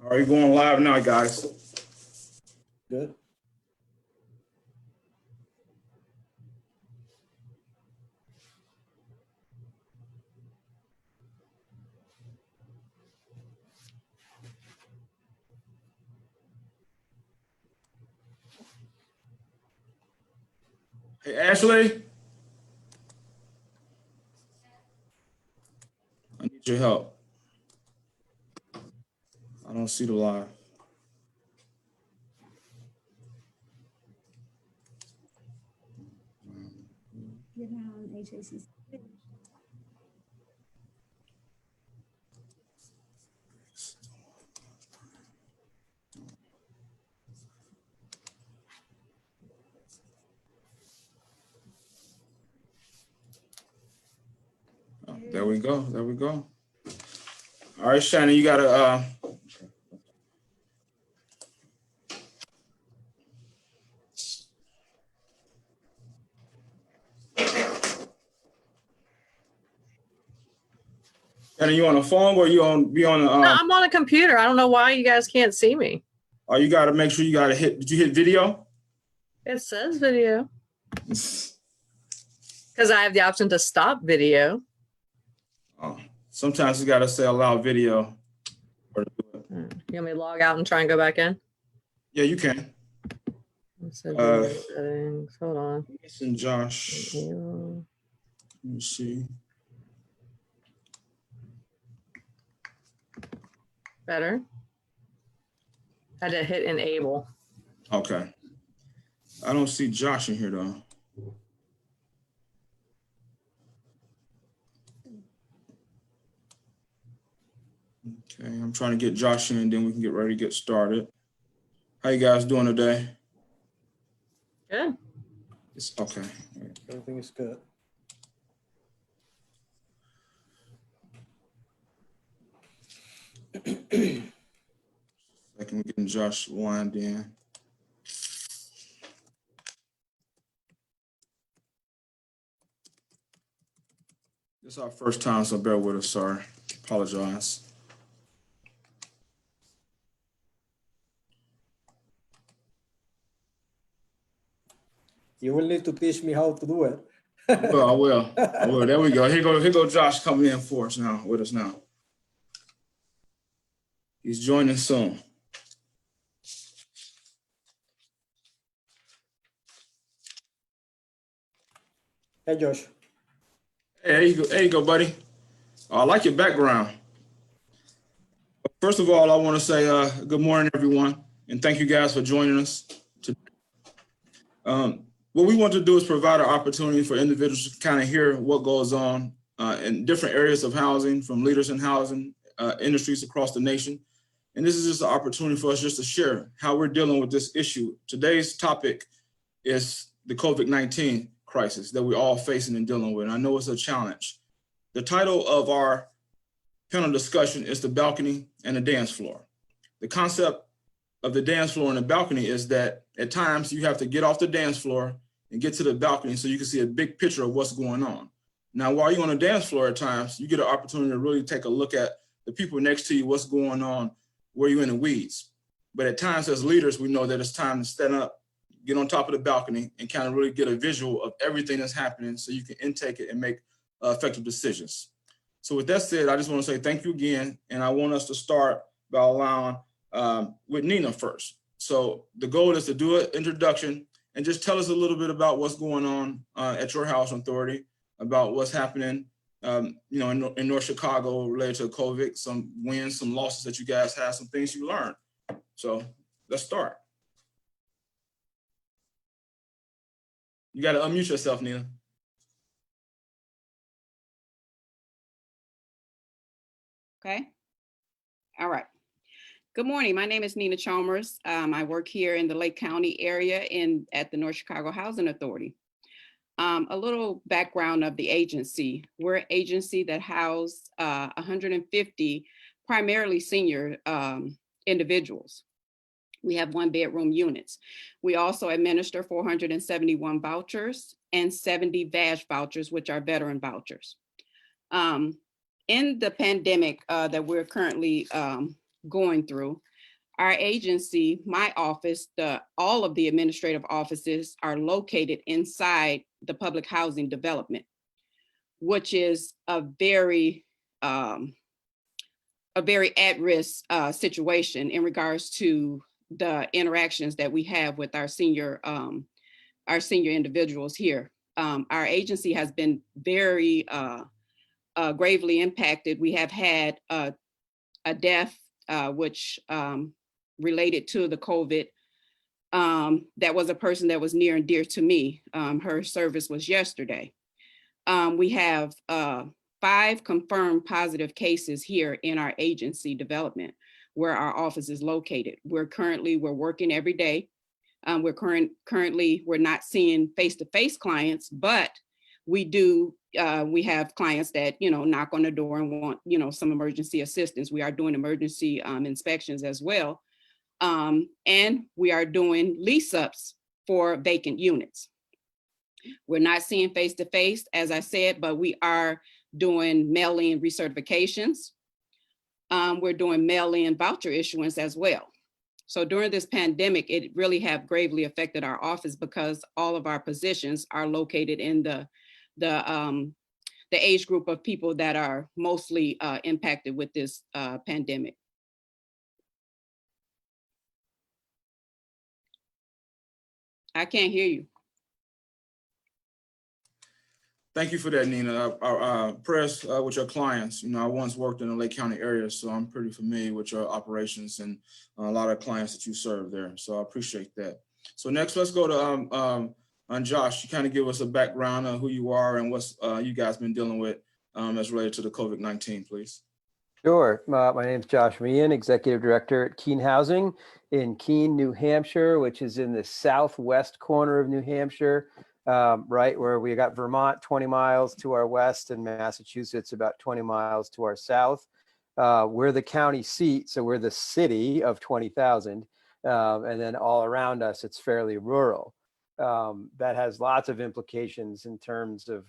Are you going live now, guys? Good. Hey, Ashley. I need your help. I don't see the live. You're now on HACC. Oh, there we go. There we go. All right, Shannon, you gotta. Shannon, you on a phone or you on? Be on? No, I'm on a computer. I don't know why you guys can't see me. Oh, you gotta make sure you gotta hit. Did you hit video? It says video because I have the option to stop video. Oh, sometimes you gotta say allow video. You want me to log out and try and go back in? Yeah, you can. Settings. Hold on. Listen, Josh. Let me see. Better. I had to hit enable. Okay. I don't see Josh in here though. Okay, I'm trying to get Josh in, then we can get ready to get started. How you guys doing today? Good. It's okay. Everything is good. Second, we're getting Josh lined in. This is our first time, so bear with us. Sorry. Apologize. You will need to teach me how to do it. Well, I will. I will. There we go. Here go Josh coming in for us now, with us now. He's joining soon. Hey, Josh. Hey, there you go. There you go, buddy. I like your background. First of all, I want to say good morning, everyone, and thank you guys for joining us today. What we want to do is provide an opportunity for individuals to kind of hear what goes on in different areas of housing, from leaders in housing industries across the nation. And this is just an opportunity for us just to share how we're dealing with this issue. Today's topic is the COVID-19 crisis that we're all facing and dealing with. And I know it's a challenge. The title of our panel discussion is the balcony and the dance floor. The concept of the dance floor and the balcony is that at times you have to get off the dance floor and get to the balcony so you can see a big picture of what's going on. Now, while you're on the dance floor at times, you get an opportunity to really take a look at the people next to you, what's going on, where you're in the weeds. But at times as leaders, we know that it's time to stand up, get on top of the balcony and kind of really get a visual of everything that's happening so you can intake it and make effective decisions. So with that said, I just want to say thank you again. And I want us to start by allowing with Nina first. So the goal is to do an introduction and just tell us a little bit about what's going on at your housing authority, about what's happening in North Chicago related to COVID, some wins, some losses that you guys have, some things you learned. So let's start. You got to unmute yourself, Nina. Okay. All right. Good morning. My name is Nina Chalmers. I work here in the Lake County area at the North Chicago Housing Authority. A little background of the agency. We're an agency that houses 150 primarily senior individuals. We have 1-bedroom units. We also administer 471 vouchers and 70 VASH vouchers, which are veteran vouchers. In the pandemic that we're currently going through, Our agency, my office, all of the administrative offices are located inside the public housing development, which is a very at-risk situation in regards to the interactions that we have with our senior individuals here. Our agency has been very gravely impacted. We have had a death which related to the COVID. That was a person that was near and dear to me. Her service was yesterday. We have 5 confirmed positive cases here in our agency development where our office is located. We're working every day. We're not seeing face-to-face clients, but we have clients that, knock on the door and want, some emergency assistance. We are doing emergency inspections as well. And we are doing lease ups for vacant units. We're not seeing face-to-face, as I said, but we are doing mail-in recertifications. We're doing mail-in voucher issuance as well. So during this pandemic, it really have gravely affected our office because all of our positions are located in the age group of people that are mostly impacted with this pandemic. I can't hear you. Thank you for that, Nina. Our prayers with your clients. I once worked in the Lake County area, so I'm pretty familiar with your operations and a lot of clients that you serve there. So I appreciate that. So next, let's go to Josh. You kind of give us a background on who you are and what's you guys been dealing with as related to the COVID-19, please. Sure. My name is Josh Meehan, Executive Director at Keene Housing in Keene, New Hampshire, which is in the southwest corner of New Hampshire, right where we got Vermont 20 miles to our west and Massachusetts about 20 miles to our south. We're the county seat, so we're the city of 20,000. And then all around us, it's fairly rural. That has lots of implications in terms of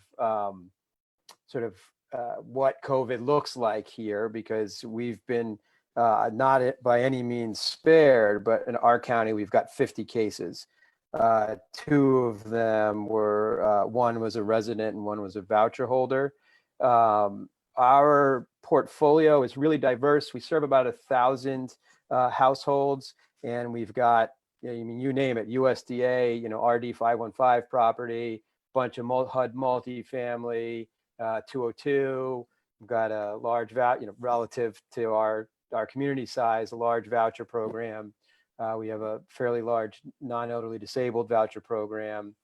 what COVID looks like here, because we've been not by any means spared, but in our county, we've got 50 cases. 2 of them were, one was a resident and one was a voucher holder. Our portfolio is really diverse. We serve about 1,000 households, and we've got, you name it, USDA, RD 515 property, bunch of HUD multifamily, 202. We've got a large relative to our community size, a large voucher program. We have a fairly large non-elderly disabled voucher program,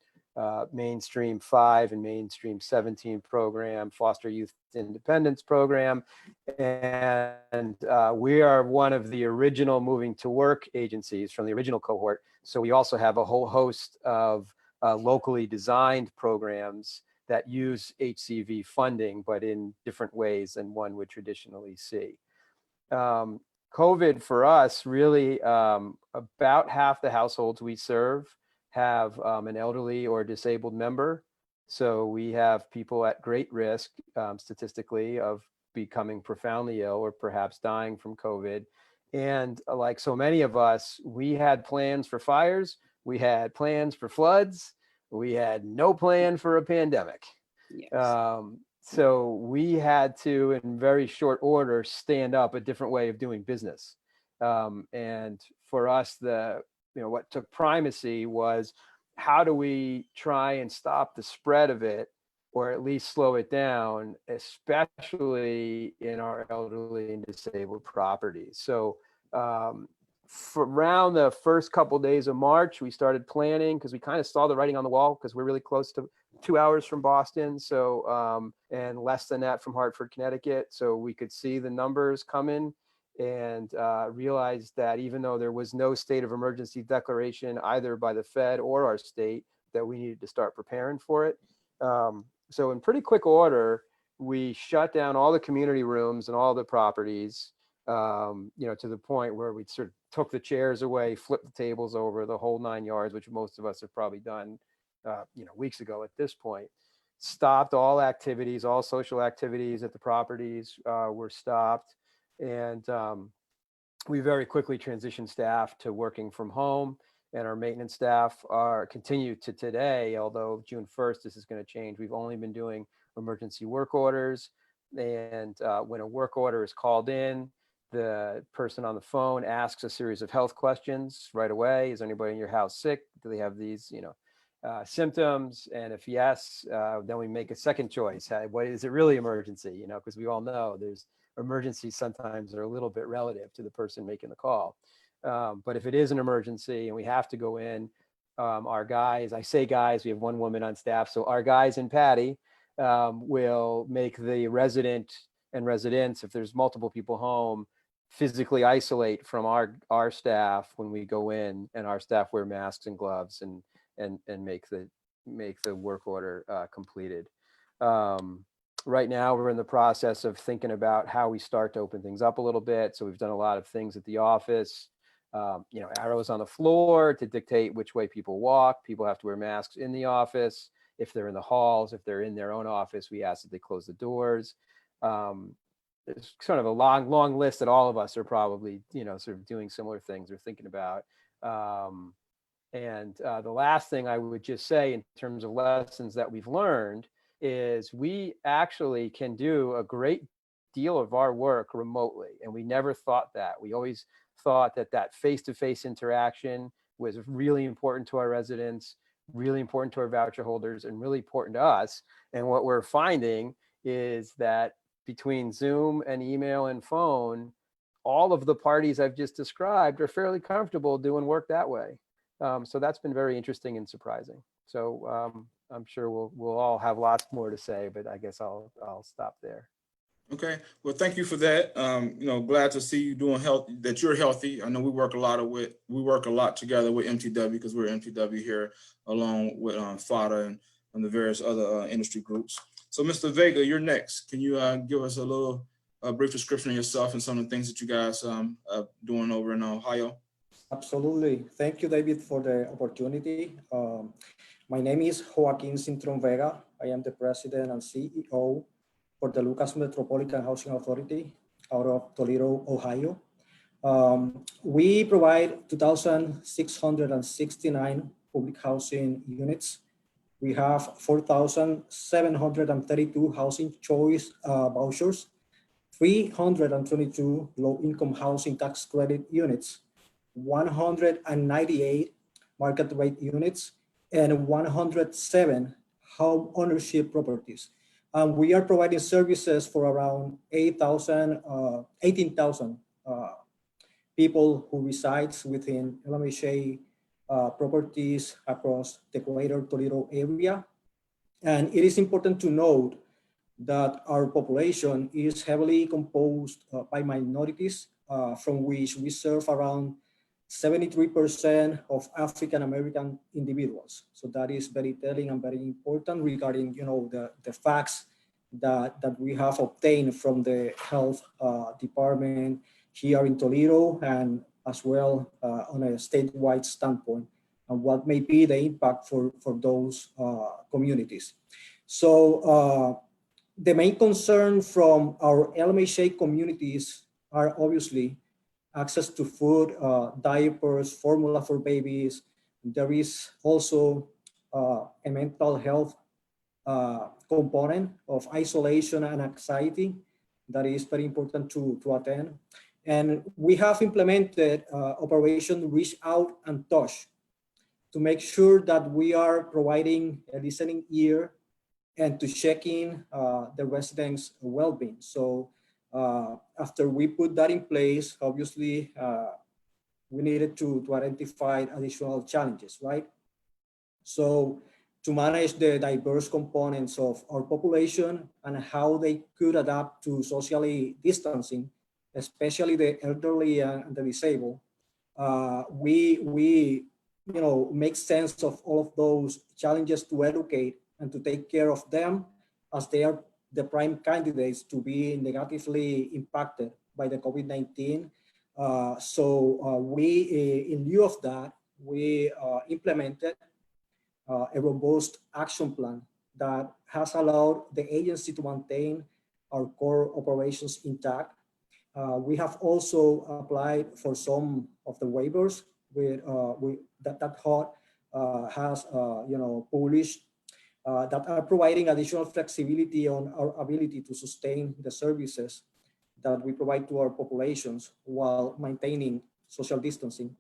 Mainstream 5 and Mainstream 17 program, foster youth independence program. And we are one of the original moving to work agencies from the original cohort. So we also have a whole host of locally designed programs that use HCV funding, but in different ways than one would traditionally see. COVID for us, really about half the households we serve have an elderly or disabled member. So we have people at great risk statistically of becoming profoundly ill or perhaps dying from COVID. And like so many of us, we had plans for fires, we had plans for floods, we had no plan for a pandemic. Yes. So we had to, in very short order, stand up a different way of doing business. And for us, what took primacy was, how do we try and stop the spread of it, or at least slow it down, especially in our elderly and disabled properties. So for around the first couple of days of March, we started planning, because we kind of saw the writing on the wall, because we're really close to 2 hours from Boston, so and less than that from Hartford, Connecticut. So we could see the numbers coming, and realized that even though there was no state of emergency declaration either by the Fed or our state, that we needed to start preparing for it. So in pretty quick order, we shut down all the community rooms and all the properties, to the point where we sort of took the chairs away, flipped the tables over, the whole 9 yards, which most of us have probably done, weeks ago at this point. Stopped all activities, all social activities at the properties were stopped. And we very quickly transitioned staff to working from home, and our maintenance staff are continue to today, although June 1st, this is going to change. We've only been doing emergency work orders. And when a work order is called in, the person on the phone asks a series of health questions right away. Is anybody in your house sick? Do they have these, symptoms? And if yes, then we make a second choice. What is it really emergency? Because we all know there's emergencies sometimes are a little bit relative to the person making the call. But if it is an emergency and we have to go in, our guys, I say guys, we have one woman on staff. So our guys and Patty will make the resident and residents, if there's multiple people home, physically isolate from our staff when we go in, and our staff wear masks and gloves and make the work order completed. Right now, we're in the process of thinking about how we start to open things up a little bit. So we've done a lot of things at the office, arrows on the floor to dictate which way people walk. People have to wear masks in the office. If they're in the halls, if they're in their own office, we ask that they close the doors. There's sort of a long list that all of us are probably, sort of doing similar things or thinking about. And the last thing I would just say in terms of lessons that we've learned is we actually can do a great deal of our work remotely. And we never thought that. We always thought that face-to-face interaction was really important to our residents, really important to our voucher holders, and really important to us. And what we're finding is that between Zoom and email and phone, all of the parties I've just described are fairly comfortable doing work that way. So that's been very interesting and surprising. So I'm sure we'll all have lots more to say, but I guess I'll stop there. Okay, well, thank you for that. Glad to see you doing that you're healthy. I know we work a lot together with MTW because we're MTW here, along with FADA and the various other industry groups. So, Mr. Vega, you're next. Can you give us a brief description of yourself and some of the things that you guys are doing over in Ohio? Absolutely. Thank you, David, for the opportunity. My name is Joaquin Cintron Vega. I am the president and CEO for the Lucas Metropolitan Housing Authority out of Toledo, Ohio. We provide 2,669 public housing units. We have 4,732 housing choice vouchers, 322 low-income housing tax credit units, 198 market rate units, and 107 home ownership properties. We are providing services for around 18,000 people who resides within LMHA properties across the greater Toledo area. And it is important to note that our population is heavily composed by minorities, from which we serve around 73% of African-American individuals. So that is very telling and very important regarding, the facts that we have obtained from the health department here in Toledo, and as well on a statewide standpoint, and what may be the impact for those communities. So the main concern from our LMHA communities are obviously access to food, diapers, formula for babies. There is also a mental health component of isolation and anxiety that is very important to attend. And we have implemented Operation Reach Out and Touch to make sure that we are providing a listening ear and to check in the residents' well-being. So after we put that in place, obviously, we needed to identify additional challenges, right? So to manage the diverse components of our population and how they could adapt to socially distancing, especially the elderly and the disabled, we make sense of all of those challenges to educate and to take care of them, as they are the prime candidates to be negatively impacted by the COVID-19. So we, in lieu of that, we implemented a robust action plan that has allowed the agency to maintain our core operations intact. We have also applied for some of the waivers that HUD has published that are providing additional flexibility on our ability to sustain the services that we provide to our populations while maintaining social distancing.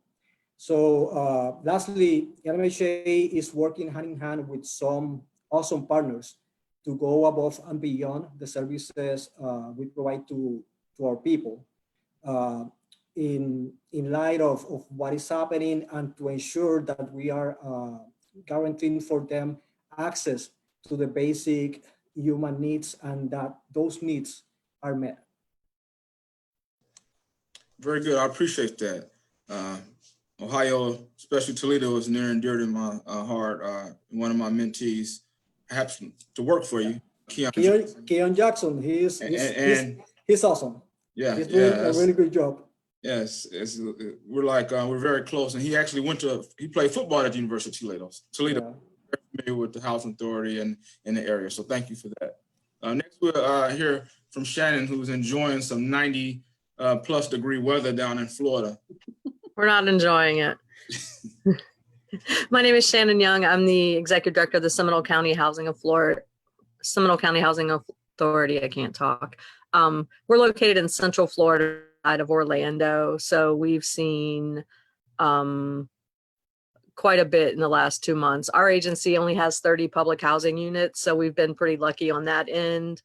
So lastly, LMHA is working hand in hand with some awesome partners to go above and beyond the services we provide to our people in light of what is happening, and to ensure that we are guaranteeing for them access to the basic human needs and that those needs are met. Very good. I appreciate that. Ohio, especially Toledo, is near and dear to my heart. One of my mentees happens to work for you, Keon Jackson, he's awesome. Yeah, he's doing a really good job. Yes, we're very close, and he actually he played football at the University of Toledo. Yeah. Very familiar with the housing authority and in the area. So thank you for that. Next, we'll hear from Shannon, who's enjoying some 90 plus degree weather down in Florida. We're not enjoying it. My name is Shannon Young. I'm the executive director of the Seminole County Housing Authority. I can't talk. We're located in Central Florida, side of Orlando. So we've seen quite a bit in the last 2 months. Our agency only has 30 public housing units, so we've been pretty lucky on that end.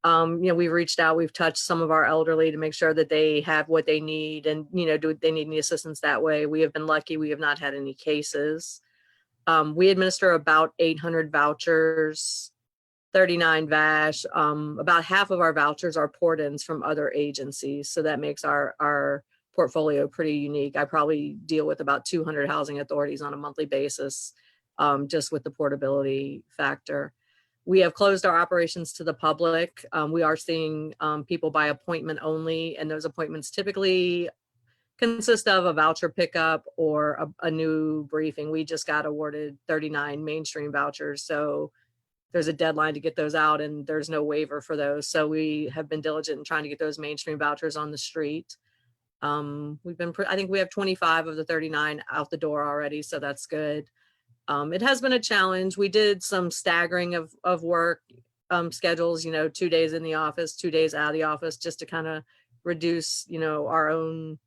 We've reached out, we've touched some of our elderly to make sure that they have what they need, and do they need any assistance that way. We have been lucky. We have not had any cases. We administer about 800 vouchers, 39 VASH. About half of our vouchers are port-ins from other agencies. So that makes our portfolio pretty unique. I probably deal with about 200 housing authorities on a monthly basis, just with the portability factor. We have closed our operations to the public. We are seeing people by appointment only, and those appointments typically consist of a voucher pickup or a new briefing. We just got awarded 39 mainstream vouchers, so there's a deadline to get those out, and there's no waiver for those. So we have been diligent in trying to get those mainstream vouchers on the street. I think we have 25 of the 39 out the door already, so that's good. It has been a challenge. We did some staggering of work schedules, 2 days in the office, 2 days out of the office, just to kind of reduce, our own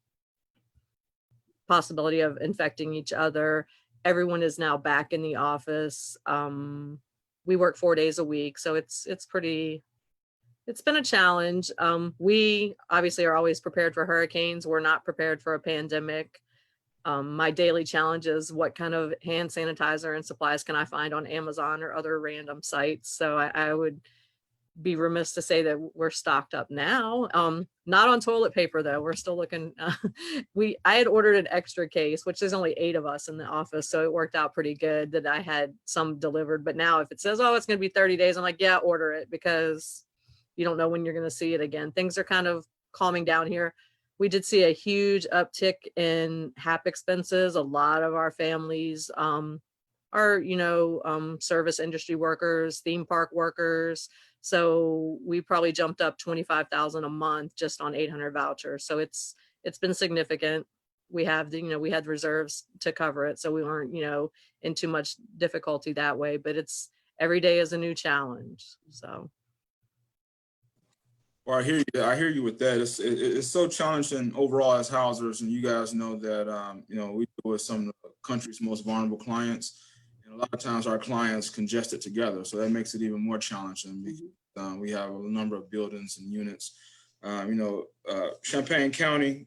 possibility of infecting each other. Everyone is now back in the office. We work 4 days a week, so it's been a challenge. We obviously are always prepared for hurricanes. We're not prepared for a pandemic. My daily challenge is what kind of hand sanitizer and supplies can I find on Amazon or other random sites. So I would be remiss to say that we're stocked up now. Not on toilet paper though. We're still looking. I had ordered an extra case, which there's only 8 of us in the office, so it worked out pretty good that I had some delivered. But now if it says, oh, it's going to be 30 days, I'm like, yeah, order it, because you don't know when you're going to see it again. Things are kind of calming down here. We did see a huge uptick in HAP expenses. A lot of our families are, service industry workers, theme park workers. So we probably jumped up $25,000 a month just on 800 vouchers. So it's been significant. We have we had reserves to cover it, so we weren't in too much difficulty that way. But every day is a new challenge. So. Well, I hear you with that. It's so challenging overall as housers, and you guys know that we deal with some of the country's most vulnerable clients, and a lot of times our clients congested together, so that makes it even more challenging. Because, we have a number of buildings and units. Champaign County,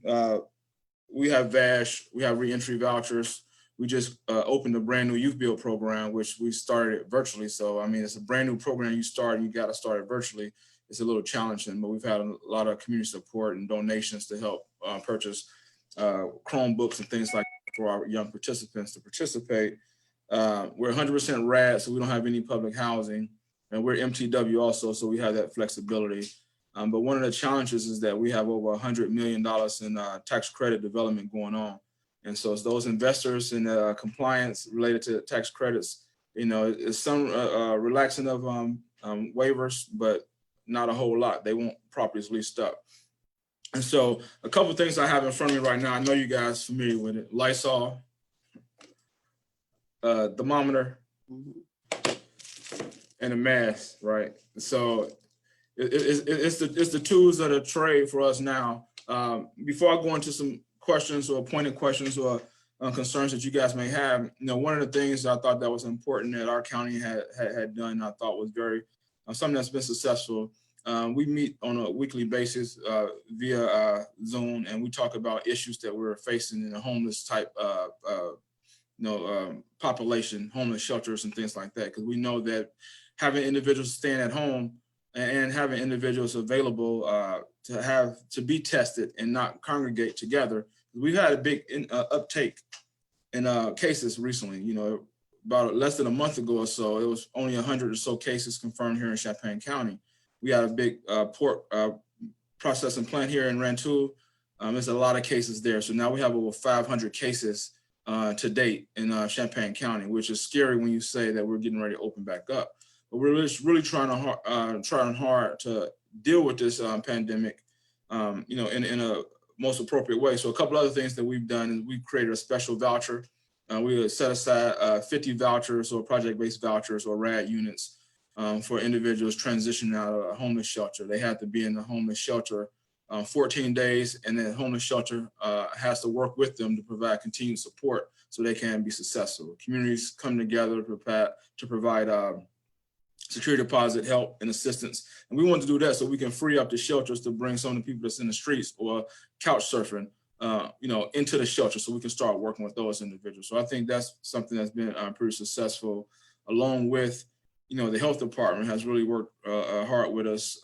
we have VASH, we have reentry vouchers. We just opened a brand new youth build program, which we started virtually. So it's a brand new program you start, and you got to start it virtually. It's a little challenging, but we've had a lot of community support and donations to help purchase Chromebooks and things like that for our young participants to participate. We're 100% RAD, so we don't have any public housing, and we're MTW also, so we have that flexibility. But one of the challenges is that we have over $100 million in tax credit development going on. And so it's those investors in compliance related to tax credits, it's some relaxing of waivers, but not a whole lot. They want properties leased up. And so a couple of things I have in front of me right now, I know you guys are familiar with it. Lysol, thermometer, and a mask, right? So it's the tools of the trade for us now. Before I go into some questions or pointed questions or concerns that you guys may have, one of the things I thought that was important that our county had done, I thought was very something that's been successful. We meet on a weekly basis via Zoom, and we talk about issues that we're facing in a homeless type population, homeless shelters and things like that, because we know that having individuals staying at home and having individuals available to be tested and not congregate together. We've had a big uptake in cases recently. About less than a month ago or so, it was only 100 or so cases confirmed here in Champaign County. We had a big pork processing plant here in Rantoul. There's a lot of cases there. So now we have over 500 cases to date in Champaign County, which is scary when you say that we're getting ready to open back up. But we're really trying hard to deal with this pandemic, in a most appropriate way. So a couple other things that we've done is we've created a special voucher. We set aside 50 vouchers or project-based vouchers or RAD units for individuals transitioning out of a homeless shelter. They have to be in the homeless shelter 14 days, and the homeless shelter has to work with them to provide continued support so they can be successful. Communities come together to provide security deposit help and assistance. And we want to do that so we can free up the shelters to bring some of the people that's in the streets or couch surfing, into the shelter so we can start working with those individuals. So I think that's something that's been pretty successful, along with, the health department has really worked hard with us,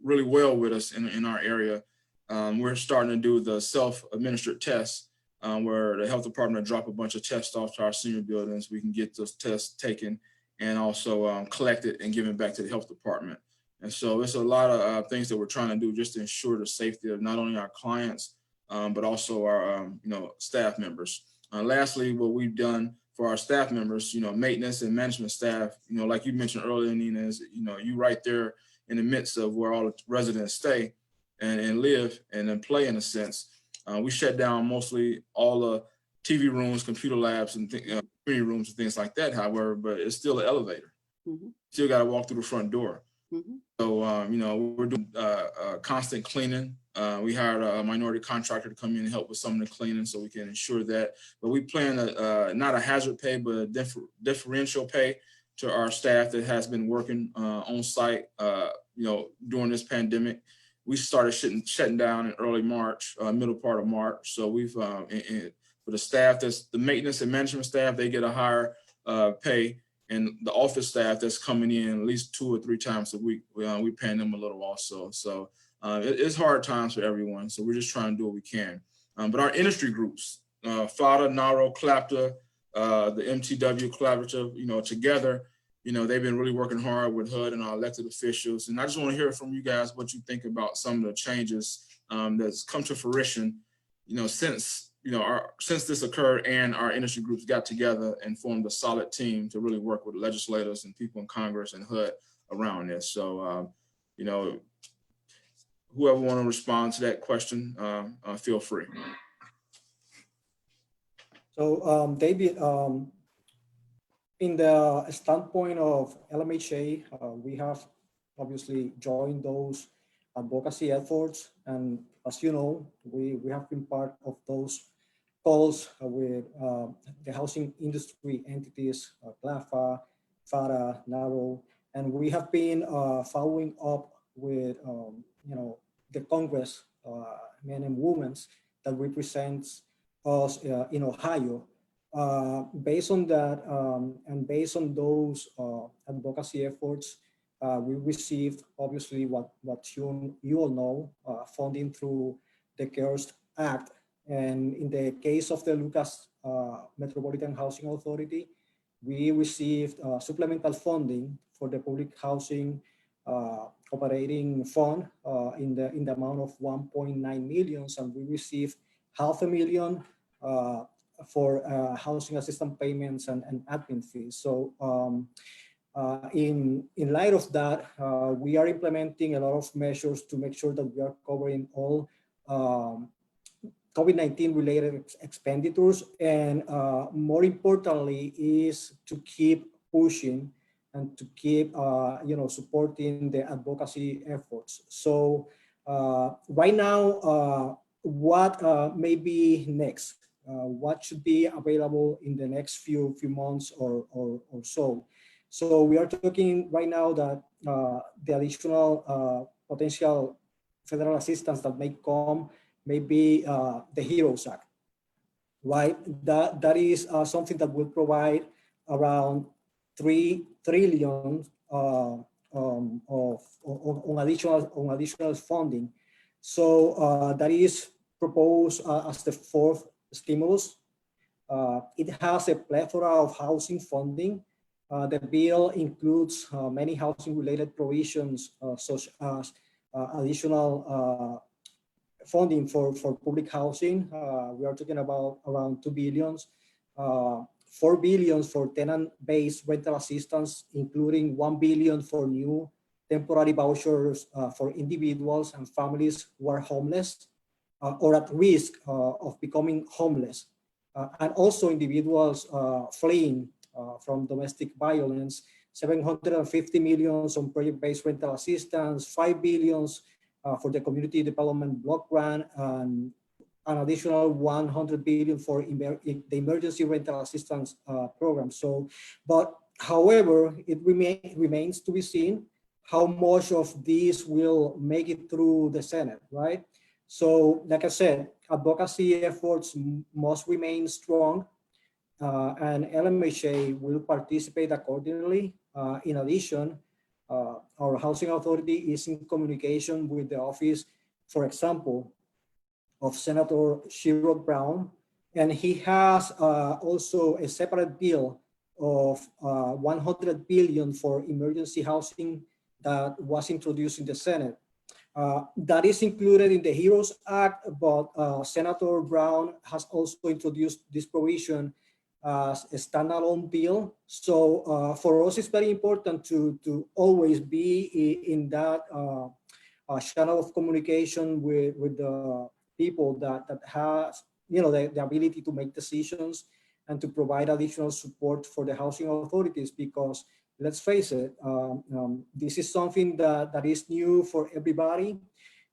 really well with us in our area. We're starting to do the self-administered tests where the health department will drop a bunch of tests off to our senior buildings. We can get those tests taken and also collected and given back to the health department. And so it's a lot of things that we're trying to do just to ensure the safety of not only our clients, but also our staff members. Lastly, what we've done for our staff members, maintenance and management staff, like you mentioned earlier, Nina, is, you right there in the midst of where all the residents stay and live and then play in a sense. We shut down mostly all the TV rooms, computer labs, and community rooms and things like that, however, but it's still an elevator. Mm-hmm. Still got to walk through the front door. Mm-hmm. So, we're doing constant cleaning. We hired a minority contractor to come in and help with some of the cleaning so we can ensure that. But we plan not a hazard pay, but a differential pay to our staff that has been working on site, during this pandemic. We started shutting down in early March, middle part of March. So we've, for the staff, that's the maintenance and management staff, they get a higher pay. And the office staff that's coming in at least 2 or 3 times a week, we paying them a little also. So it's hard times for everyone. So we're just trying to do what we can. But our industry groups, FADA, NARO, CLAPTA, the MTW Collaborative, together, they've been really working hard with HUD and our elected officials. And I just want to hear from you guys what you think about some of the changes that's come to fruition, since this occurred, and our industry groups got together and formed a solid team to really work with legislators and people in Congress and HUD around this. So, whoever want to respond to that question, feel free. So, David, in the standpoint of LMHA, we have obviously joined those advocacy efforts. And as you know, we have been part of those calls with the housing industry entities, CLAFA, FADA, NARO, and we have been following up with the Congress men and women that represents us in Ohio. Based on that and based on those advocacy efforts, we received obviously what you all know, funding through the CARES Act. And in the case of the Lucas Metropolitan Housing Authority, we received supplemental funding for the public housing operating fund in the amount of 1.9 million, and we received $500,000 for housing assistance payments and admin fees. So in light of that, we are implementing a lot of measures to make sure that we are covering all um, COVID-19 related expenditures, and more importantly is to keep pushing and to keep supporting the advocacy efforts. So right now, what may be next? What should be available in the next few months or so? So we are talking right now that the additional potential federal assistance that may come maybe the HEROES Act, right? That is something that will provide around 3 trillion on additional funding. So that is proposed as the fourth stimulus. It has a plethora of housing funding. The bill includes many housing-related provisions, such as additional funding for public housing. We are talking about around 2 billions, 4 billions for tenant-based rental assistance, including 1 billion for new temporary vouchers for individuals and families who are homeless or at risk of becoming homeless, and also individuals fleeing from domestic violence. 750 million on project-based rental assistance, 5 billions for the community development block grant, and an additional 100 billion for the emergency rental assistance program. So, but however, it remains to be seen how much of this will make it through the Senate, right? So, like I said, advocacy efforts must remain strong, and LMHA will participate accordingly. In addition, our housing authority is in communication with the office, for example, of Senator Sherrod Brown, and he has also a separate bill of 100 billion for emergency housing that was introduced in the Senate. That is included in the HEROES Act, but Senator Brown has also introduced this provision as a standalone bill. So for us, it's very important to always be in that channel of communication with the people that has the ability to make decisions and to provide additional support for the housing authorities, because let's face it, this is something that is new for everybody,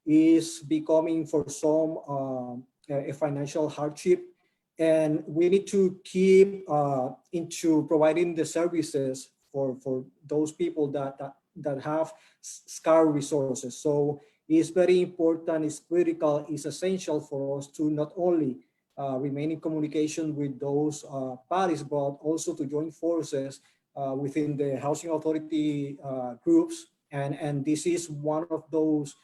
is becoming for some a financial hardship. And we need to keep into providing the services for those people that have scarce resources. So it's very important, it's critical, it's essential for us to not only remain in communication with those parties, but also to join forces within the housing authority groups. And this is one of those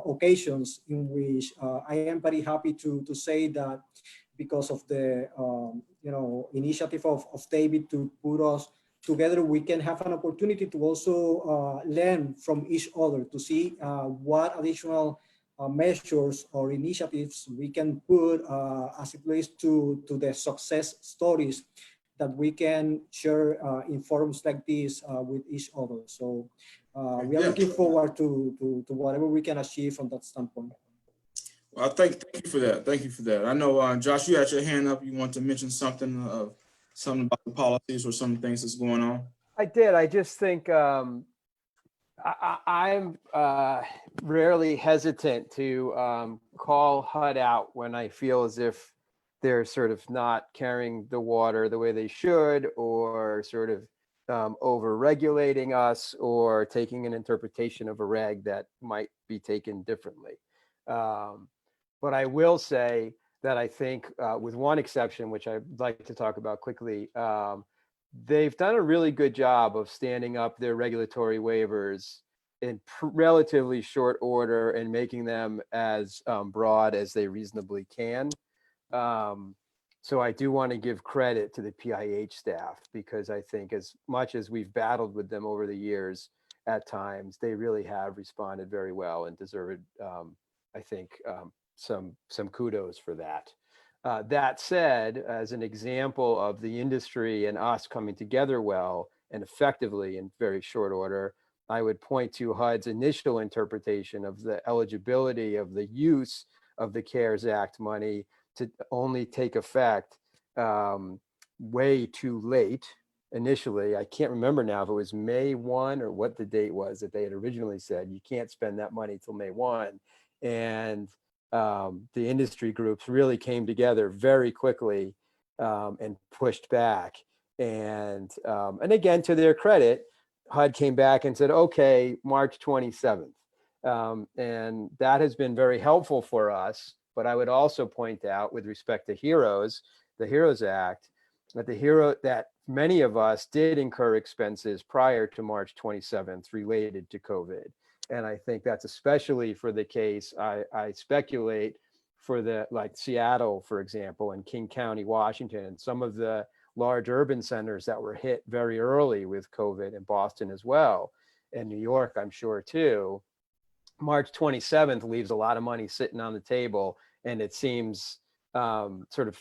occasions in which I am very happy to say that, because of the initiative of David to put us together, we can have an opportunity to also learn from each other, to see what additional measures or initiatives we can put as it relates to the success stories that we can share in forums like this with each other. So we are looking forward to whatever we can achieve from that standpoint. Well, thank you for that. Thank you for that. I know, Josh, you had your hand up. You want to mention something about the policies or some things that's going on? I did. I just think I'm rarely hesitant to call HUD out when I feel as if they're sort of not carrying the water the way they should, or sort of over-regulating us, or taking an interpretation of a reg that might be taken differently. But I will say that I think, with one exception, which I'd like to talk about quickly, they've done a really good job of standing up their regulatory waivers in relatively short order and making them as broad as they reasonably can. So I do want to give credit to the PIH staff, because I think as much as we've battled with them over the years, at times, they really have responded very well and deserved, I think, some kudos for that. That said, as an example of the industry and us coming together well and effectively in very short order, I would point to HUD's initial interpretation of the eligibility of the use of the CARES Act money to only take effect way too late. Initially, I can't remember now if it was May 1 or what the date was that they had originally said you can't spend that money till May 1. And the industry groups really came together very quickly and pushed back. And again, to their credit, HUD came back and said, okay, March 27th. And that has been very helpful for us. But I would also point out with respect to HEROES, the HEROES Act, that many of us did incur expenses prior to March 27th related to COVID. And I think that's especially for the case, I speculate, for like Seattle, for example, and King County, Washington, and some of the large urban centers that were hit very early with COVID, and Boston as well, and New York, I'm sure too. March 27th leaves a lot of money sitting on the table, and it seems sort of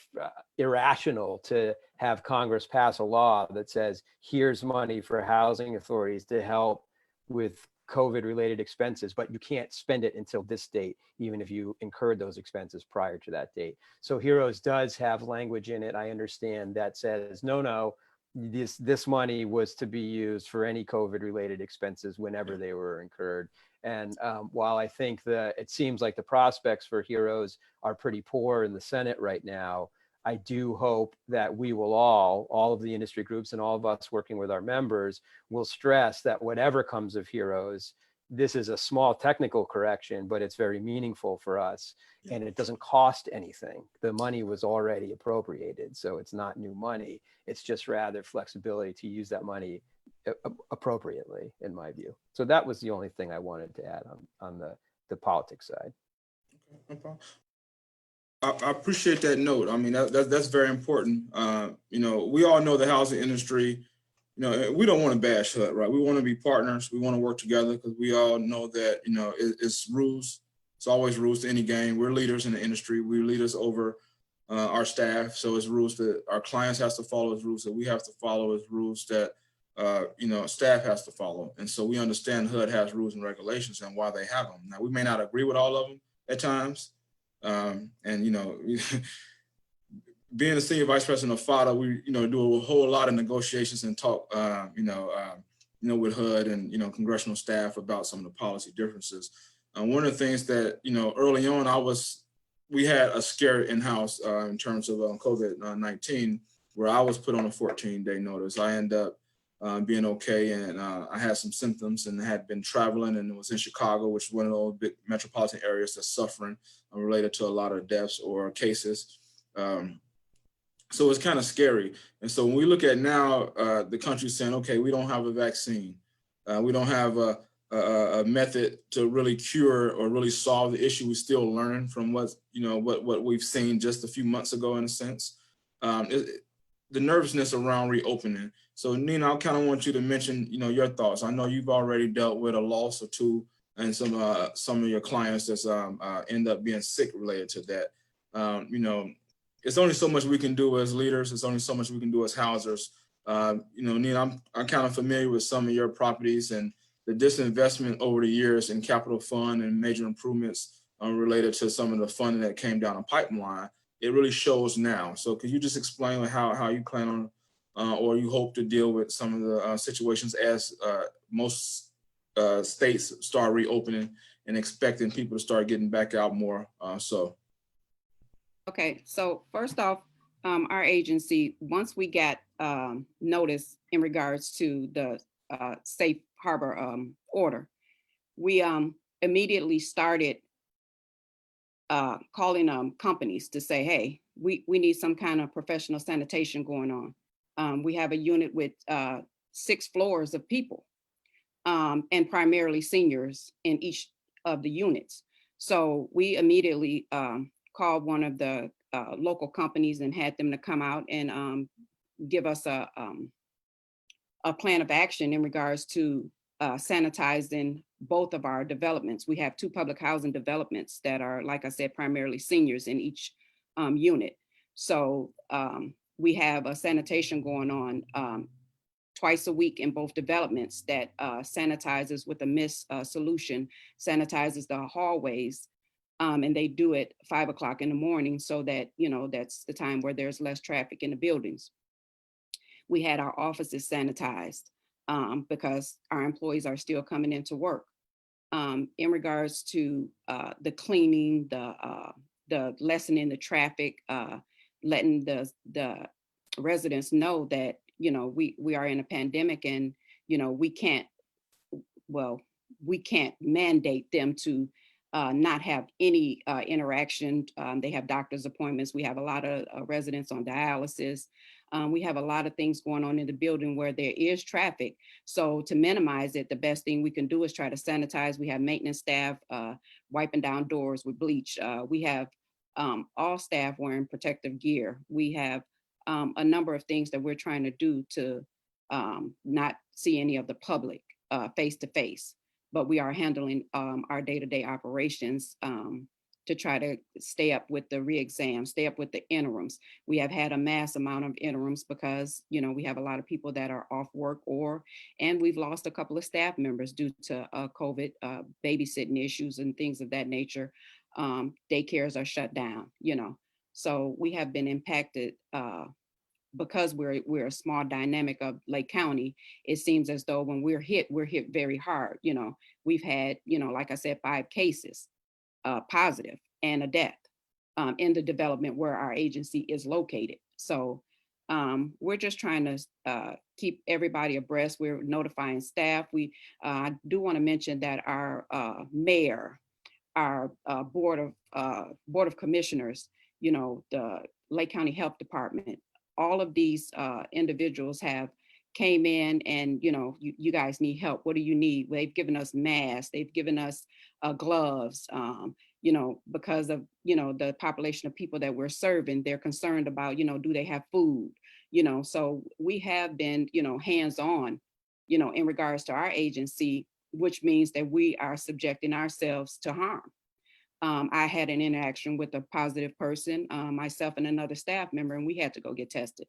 irrational to have Congress pass a law that says, here's money for housing authorities to help with COVID related expenses, but you can't spend it until this date, even if you incurred those expenses prior to that date. So HEROES does have language in it, I understand, that says, no, this money was to be used for any COVID related expenses whenever they were incurred. And while I think that it seems like the prospects for HEROES are pretty poor in the Senate right now, I do hope that we will all of the industry groups and all of us working with our members will stress that whatever comes of HEROES, this is a small technical correction, but it's very meaningful for us, and it doesn't cost anything. The money was already appropriated, so it's not new money. It's just rather flexibility to use that money appropriately, in my view. So that was the only thing I wanted to add on the politics side. No problem. I appreciate that note. I mean, that's very important. We all know the housing industry, we don't want to bash HUD, right? We want to be partners. We want to work together because we all know that, it's rules. It's always rules to any game. We're leaders in the industry. We're leaders over our staff. So it's rules that our clients has to follow, it's rules that we have to follow, it's rules that, staff has to follow. And so we understand HUD has rules and regulations and why they have them. Now, we may not agree with all of them at times. Being a senior vice president of FADA, we, do a whole lot of negotiations and talk, with HUD and, congressional staff about some of the policy differences. One of the things that, early on, we had a scare in-house in terms of COVID-19, where I was put on a 14-day notice. I ended up being okay, and I had some symptoms and had been traveling, and it was in Chicago, which is one of those big metropolitan areas that's suffering related to a lot of deaths or cases. So it's kind of scary. And so when we look at now, the country's saying, okay, we don't have a vaccine. We don't have a method to really cure or really solve the issue. We're still learning from what we've seen just a few months ago, in a sense. The nervousness around reopening. So Nina, I kind of want you to mention, your thoughts. I know you've already dealt with a loss or two, and some of your clients that's end up being sick related to that. It's only so much we can do as leaders. It's only so much we can do as housers. Nina, I'm kind of familiar with some of your properties and the disinvestment over the years in capital fund and major improvements related to some of the funding that came down the pipeline. It really shows now. So could you just explain how you plan on or you hope to deal with some of the situations as most states start reopening and expecting people to start getting back out more Okay, so first off, our agency, once we got notice in regards to the safe harbor order, we immediately started calling companies to say, hey, we need some kind of professional sanitation going on. We have a unit with 6 floors of people and primarily seniors in each of the units. So we immediately called one of the local companies and had them to come out and give us a plan of action in regards to sanitizing both of our developments. We have 2 public housing developments that are, like I said, primarily seniors in each unit. So we have a sanitation going on twice a week in both developments that sanitizes with a mist solution, sanitizes the hallways. And they do it 5 o'clock in the morning so that, that's the time where there's less traffic in the buildings. We had our offices sanitized because our employees are still coming into work. In regards to the cleaning, the lessening the traffic, letting the residents know that, we are in a pandemic and, we can't mandate them to not have any interaction. They have doctor's appointments. We have a lot of residents on dialysis. We have a lot of things going on in the building where there is traffic. So to minimize it, the best thing we can do is try to sanitize. We have maintenance staff wiping down doors with bleach. We have all staff wearing protective gear. We have a number of things that we're trying to do to not see any of the public face to face. But we are handling our day-to-day operations to try to stay up with the re-exams, stay up with the interims. We have had a mass amount of interims because, we have a lot of people that are off work and we've lost a couple of staff members due to COVID babysitting issues and things of that nature. Daycares are shut down, So we have been impacted because we're a small dynamic of Lake County. It seems as though when we're hit very hard. We've had, like I said, 5 cases positive and a death in the development where our agency is located. So we're just trying to keep everybody abreast. We're notifying staff. I do want to mention that our mayor, our board of commissioners, the Lake County Health Department, all of these individuals have came in and, you guys need help. What do you need? They've given us masks. They've given us gloves, because of, the population of people that we're serving. They're concerned about, do they have food? So we have been, hands-on, in regards to our agency, which means that we are subjecting ourselves to harm. I had an interaction with a positive person, myself and another staff member, and we had to go get tested.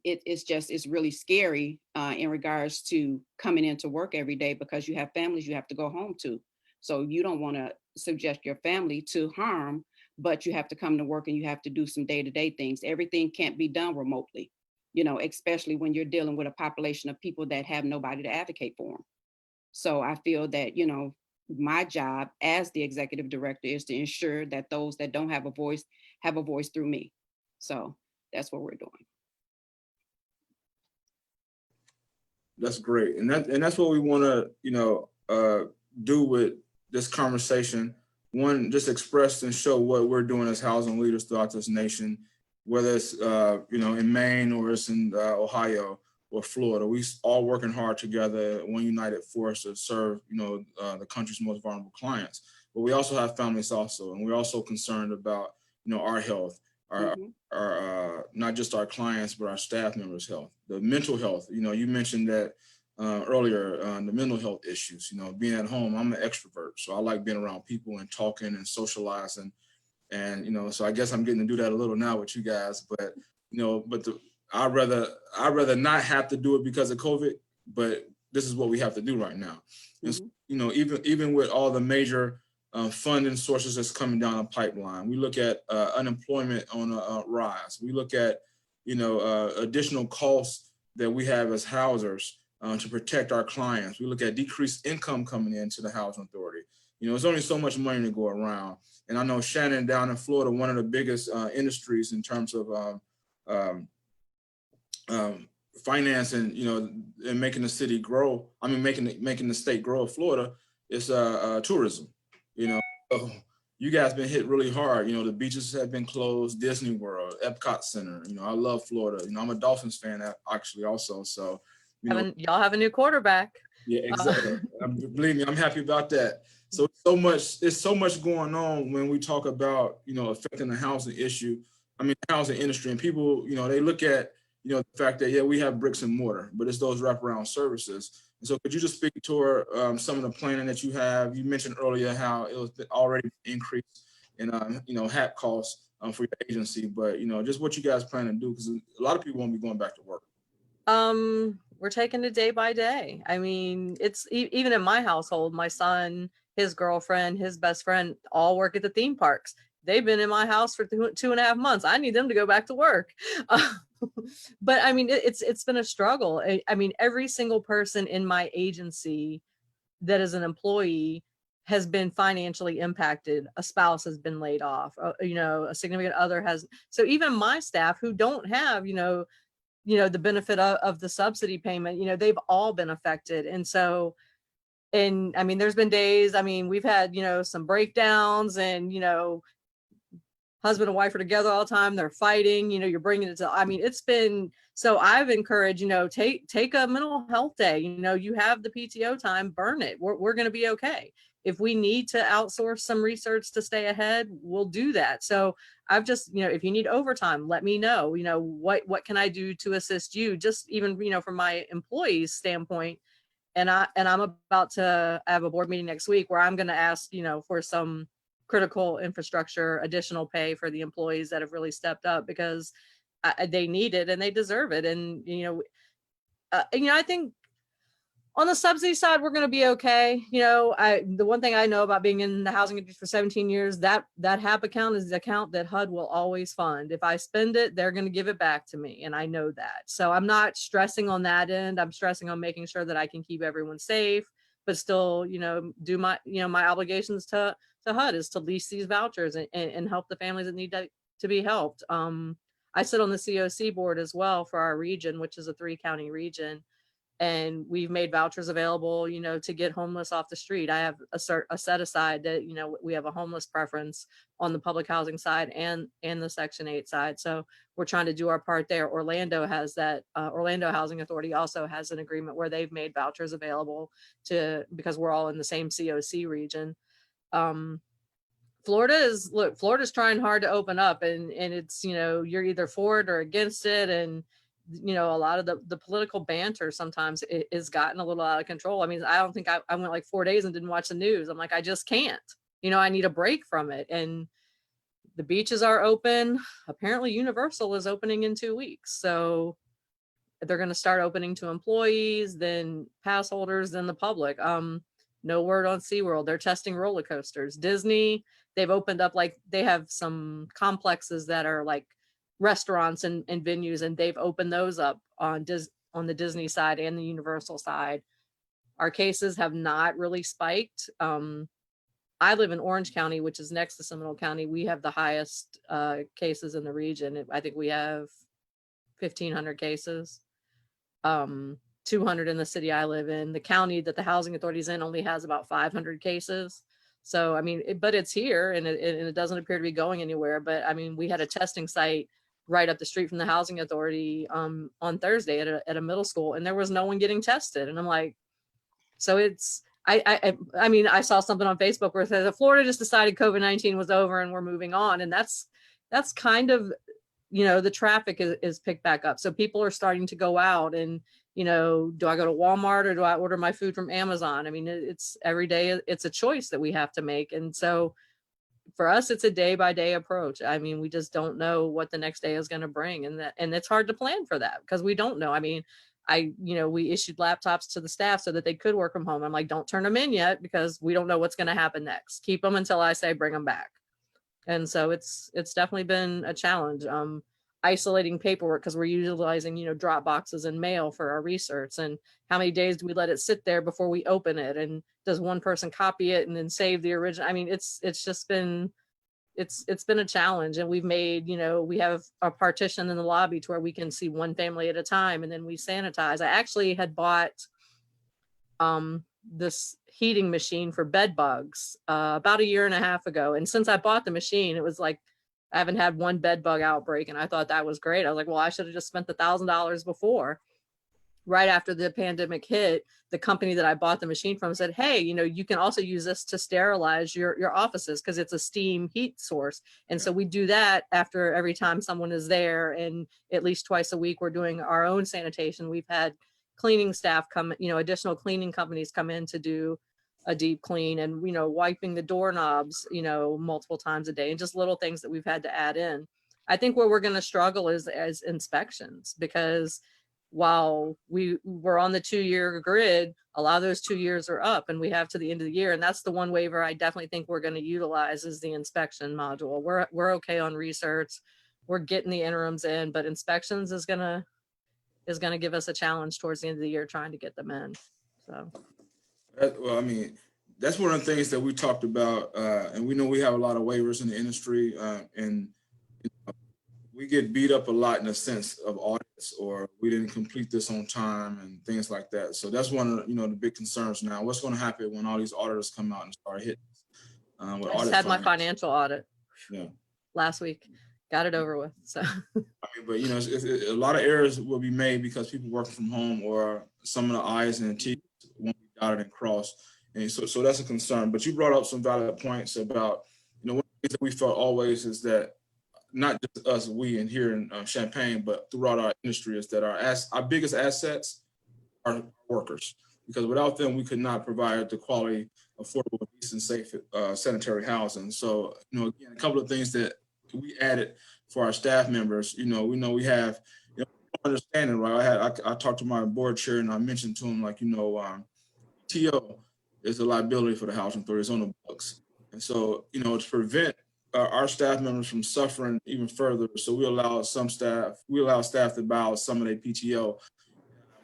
It's really scary in regards to coming into work every day because you have families you have to go home to. So you don't want to subject your family to harm, but you have to come to work and you have to do some day-to-day things. Everything can't be done remotely, especially when you're dealing with a population of people that have nobody to advocate for them. So I feel that, my job as the executive director is to ensure that those that don't have a voice through me. So that's what we're doing. That's great. And that's what we want to, do with this conversation. One, just express and show what we're doing as housing leaders throughout this nation, whether it's, in Maine or it's in Ohio or Florida. We all working hard together, one united force to serve, the country's most vulnerable clients. But we also have families also, and we're also concerned about, our health, our not just our clients, but our staff members' health, the mental health. You mentioned that earlier, the mental health issues. Being at home, I'm an extrovert, so I like being around people and talking and socializing, and so I guess I'm getting to do that a little now with you guys. But I'd rather not have to do it because of COVID, but this is what we have to do right now. And so, even with all the major funding sources that's coming down the pipeline, we look at unemployment on a rise. We look at additional costs that we have as housers to protect our clients. We look at decreased income coming into the housing authority. There's only so much money to go around. And I know Shannon down in Florida, one of the biggest industries in terms of financing, and making the city grow. I mean, making the state grow of Florida is tourism. So you guys been hit really hard. The beaches have been closed, Disney World, Epcot Center. I love Florida. I'm a Dolphins fan actually also. So, Y'all have a new quarterback. Yeah, exactly. Believe me, I'm happy about that. So there's so much going on when we talk about, affecting the housing issue. I mean, the housing industry, and people, they look at, the fact that, yeah, we have bricks and mortar, but it's those wraparound services. And so could you just speak to some of the planning that you have? You mentioned earlier how it was already increased in, hat costs for your agency, but, just what you guys plan to do, because a lot of people won't be going back to work. We're taking it day by day. I mean, it's even in my household, my son, his girlfriend, his best friend, all work at the theme parks. They've been in my house for 2.5 months. I need them to go back to work. But I mean, it's been a struggle. I mean, every single person in my agency that is an employee has been financially impacted. A spouse has been laid off, a significant other has. So even my staff who don't have, the benefit of the subsidy payment, they've all been affected. And so, and I mean, there's been days, I mean, we've had, some breakdowns and, husband and wife are together all the time. They're fighting, you're bringing it to, I mean, it's been, so I've encouraged, take a mental health day, you have the PTO time, burn it. We're going to be okay. If we need to outsource some research to stay ahead, we'll do that. So I've just, if you need overtime, let me know, what can I do to assist you? Just even, from my employees standpoint. And I'm about to have a board meeting next week where I'm going to ask, for some critical infrastructure, additional pay for the employees that have really stepped up because they need it and they deserve it. And, I think on the subsidy side, we're going to be okay. The one thing I know about being in the housing industry for 17 years, that HAP account is the account that HUD will always fund. If I spend it, they're going to give it back to me. And I know that. So I'm not stressing on that end. I'm stressing on making sure that I can keep everyone safe, but still, do my, my obligations to HUD is to lease these vouchers and help the families that need to be helped. I sit on the COC board as well for our region, which is a 3-county region. And we've made vouchers available, to get homeless off the street. I have a set aside that, we have a homeless preference on the public housing side and the Section 8 side. So we're trying to do our part there. Orlando has that. Orlando Housing Authority also has an agreement where they've made vouchers available because we're all in the same COC region. Florida's trying hard to open up and it's, you're either for it or against it. And a lot of the political banter sometimes is gotten a little out of control. I mean, I don't think I went like 4 days and didn't watch the news. I'm like, I just can't, I need a break from it. And the beaches are open. Apparently Universal is opening in 2 weeks. So they're going to start opening to employees, then pass holders, then the public. No word on SeaWorld. They're testing roller coasters. Disney, they've opened up, like they have some complexes that are like restaurants and venues, and they've opened those up on the Disney side and the Universal side. Our cases have not really spiked. I live in Orange County, which is next to Seminole County. We have the highest cases in the region. I think we have 1,500 cases, 200 in the city I live in. The county that the housing authority is in only has about 500 cases. So, I mean, but it's here and it doesn't appear to be going anywhere. But I mean, we had a testing site right up the street from the housing authority on Thursday at a middle school, and there was no one getting tested. And I'm like, so it's, I mean, I saw something on Facebook where it says Florida just decided COVID-19 was over and we're moving on. And that's kind of, the traffic is picked back up. So people are starting to go out and, do I go to Walmart or do I order my food from Amazon? I mean, it's every day, it's a choice that we have to make. And so for us, it's a day by day approach. I mean, we just don't know what the next day is going to bring. And it's hard to plan for that because we don't know. I mean, we issued laptops to the staff so that they could work from home. I'm like, don't turn them in yet because we don't know what's going to happen next. Keep them until I say bring them back. And so it's definitely been a challenge. Isolating paperwork because we're utilizing, drop boxes and mail for our research. And how many days do we let it sit there before we open it? And does one person copy it and then save the original? I mean, it's just been, it's been a challenge. And we've made, we have a partition in the lobby to where we can see one family at a time and then we sanitize. I actually had bought this heating machine for bed bugs about 1.5 years ago. And since I bought the machine, it was like, I haven't had one bed bug outbreak. And I thought that was great. I was like, well, I should have just spent the $1,000 before. Right after the pandemic hit, the company that I bought the machine from said, hey, you can also use this to sterilize your offices because it's a steam heat source. And so we do that after every time someone is there. And at least twice a week, we're doing our own sanitation. We've had cleaning staff come, additional cleaning companies come in to do a deep clean and, wiping the doorknobs, multiple times a day and just little things that we've had to add in. I think where we're going to struggle is as inspections because while we were on the 2-year grid, a lot of those 2 years are up and we have to the end of the year. And that's the one waiver I definitely think we're going to utilize is the inspection module. We're okay on research. We're getting the interims in, but inspections is going to give us a challenge towards the end of the year trying to get them in. So. Well, I mean, that's one of the things that we talked about, and we know we have a lot of waivers in the industry, and we get beat up a lot in the sense of audits, or we didn't complete this on time and things like that. So that's one of the big concerns now. What's going to happen when all these auditors come out and start hitting? I just had my financial audit last week, got it over with. So, I mean, but a lot of errors will be made because people working from home, or some of the I's and T's won't be dotted and crossed. And so that's a concern. But you brought up some valid points about, one of the things that we felt always is that not just us, we in here in Champaign, but throughout our industry, is that our biggest assets are workers, because without them, we could not provide the quality, affordable, decent, safe, sanitary housing. So, again, a couple of things that we added for our staff members. We know we have understanding, right? I talked to my board chair and I mentioned to him, like, TO is a liability for the housing authority. It's on the books. And so, to prevent our staff members from suffering even further, so we allow staff to buy out some of their PTO.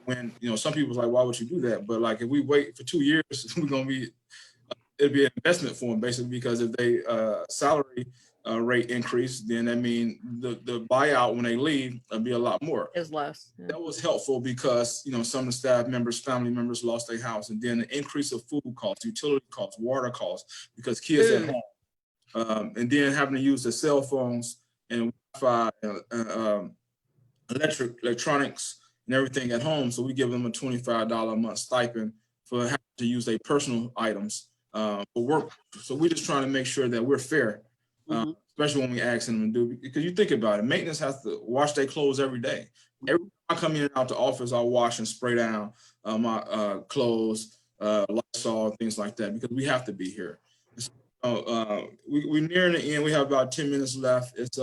When, some people's like, why would you do that? But like, if we wait for 2 years, it'll be an investment for them, basically, because if they salary rate increase, then that means the buyout when they leave will be a lot more. is less. Yeah. That was helpful because, some of the staff members, family members lost their house, and then the increase of food costs, utility costs, water costs, because kids at home, and then having to use the cell phones and Wi-Fi, electronics and everything at home. So we give them a $25 a month stipend for having to use their personal items for work. So we're just trying to make sure that we're fair, especially when we ask them to do, because you think about it, maintenance has to wash their clothes every day. Every time I come in and out the office, I'll wash and spray down my clothes, Lysol, things like that, because we have to be here. We're nearing the end. We have about 10 minutes left. It's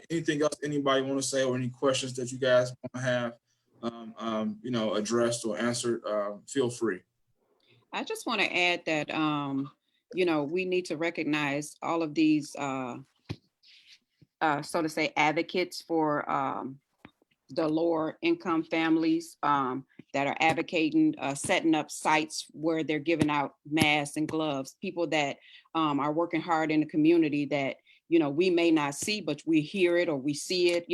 anything else anybody want to say, or any questions that you guys want to have addressed or answered, feel free. I just want to add that, we need to recognize all of these, so to say, advocates for the lower income families that are advocating, setting up sites where they're giving out masks and gloves, people that are working hard in the community that, we may not see, but we hear it or we see it,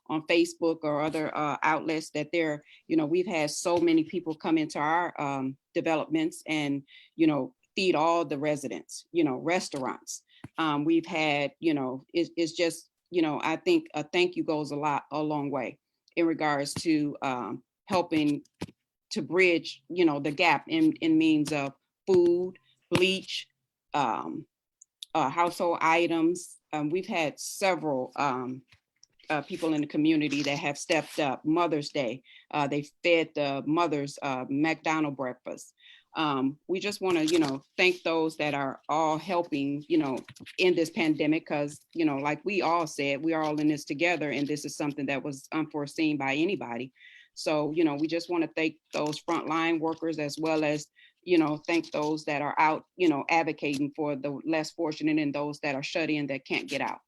on Facebook or other outlets that they're, we've had so many people come into our developments and, feed all the residents, restaurants. We've had, it's just, I think a thank you goes a long way in regards to helping to bridge, the gap in means of food, bleach, household items. We've had several people in the community that have stepped up. Mother's Day, they fed the mothers McDonald's breakfast. We just want to, thank those that are all helping, in this pandemic, because, like we all said, we're all in this together, and this is something that was unforeseen by anybody. So, we just want to thank those frontline workers, as well as, thank those that are out, advocating for the less fortunate and those that are shut in that can't get out.